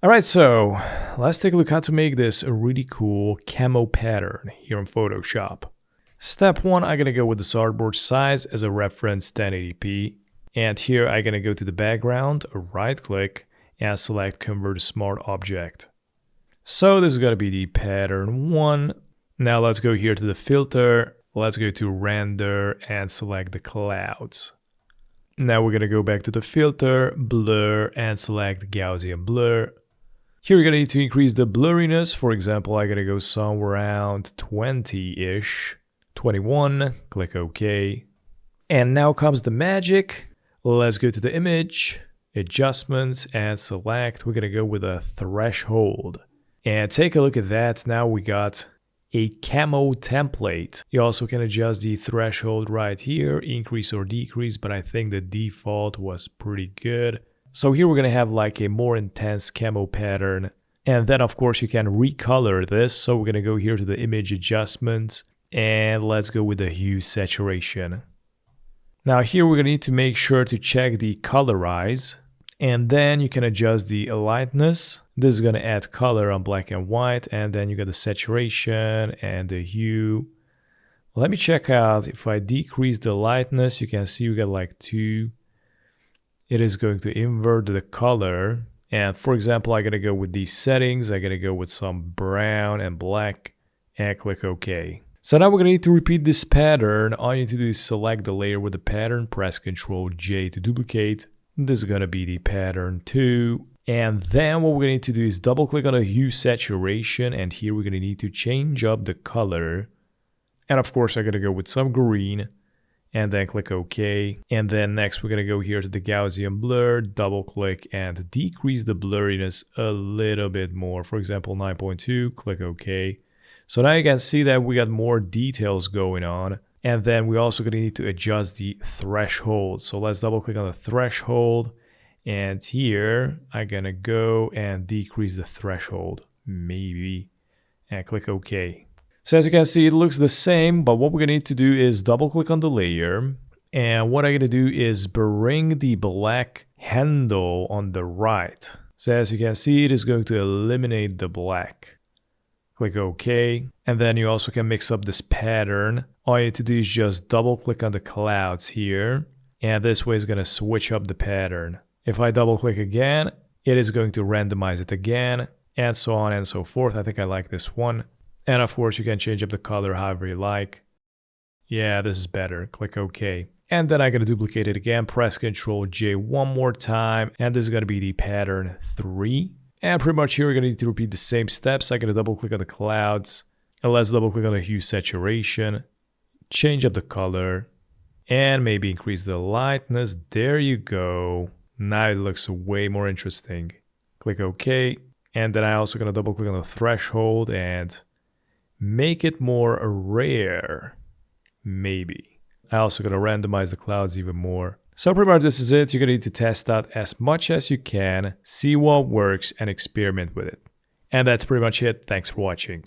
Alright, so let's take a look how to make this really cool camo pattern here in Photoshop. Step 1, I'm going to go with the artboard size as a reference 1080p. And here I'm going to go to the background, right click, and select Convert to Smart Object. So this is going to be the pattern 1. Now let's go here to the filter. Let's go to render and select the clouds. Now we're going to go back to the filter, blur, and select Gaussian blur. Here we're going to need to increase the blurriness. For example, I'm going to go somewhere around 20-ish, 21, click OK. And now comes the magic. Let's go to the image, adjustments, and select. We're going to go with a threshold. And take a look at that. Now we got a camo template. You also can adjust the threshold right here, increase or decrease, but I think the default was pretty good. So here we're going to have like a more intense camo pattern. And then of course you can recolor this. So we're going to go here to the image adjustments and let's go with the hue saturation. Now here we're going to need to make sure to check the colorize. And then you can adjust the lightness. This is going to add color on black and white. And then you got the saturation and the hue. Let me check out if I decrease the lightness, you can see we got like 2. It is going to invert the color. And for example, I'm going to go with these settings. I'm going to go with some brown and black and click OK. So now we're going to need to repeat this pattern. All you need to do is select the layer with the pattern, press Ctrl J to duplicate. This is going to be the pattern 2. And then what we're going to need to do is double click on the hue saturation. And here we're going to need to change up the color. And of course, I'm going to go with some green and then click OK. And then next, we're going to go here to the Gaussian blur, double click and decrease the blurriness a little bit more. For example, 9.2, click OK. So now you can see that we got more details going on. And then we're also going to need to adjust the threshold. So let's double click on the threshold. And here I'm going to go and decrease the threshold, maybe, and click OK. So as you can see, it looks the same, but what we're going to need to do is double click on the layer. And what I'm going to do is bring the black handle on the right. So as you can see, it is going to eliminate the black. Click OK. And then you also can mix up this pattern. All you need to do is just double click on the clouds here. And this way is going to switch up the pattern. If I double click again, it is going to randomize it again, and so on and so forth. I think I like this one. And of course, you can change up the color however you like. Yeah, this is better. Click OK. And then I'm going to duplicate it again, press Ctrl J one more time, and this is going to be the pattern 3. And pretty much here we're going to need to repeat the same steps. I'm going to double click on the clouds, and let's double click on the hue saturation, change up the color, and maybe increase the lightness. There you go. Now it looks way more interesting. Click OK. And then I'm also going to double click on the threshold and make it more rare. Maybe. I'm also going to randomize the clouds even more. So pretty much this is it. You're going to need to test out as much as you can, see what works, and experiment with it. And that's pretty much it. Thanks for watching.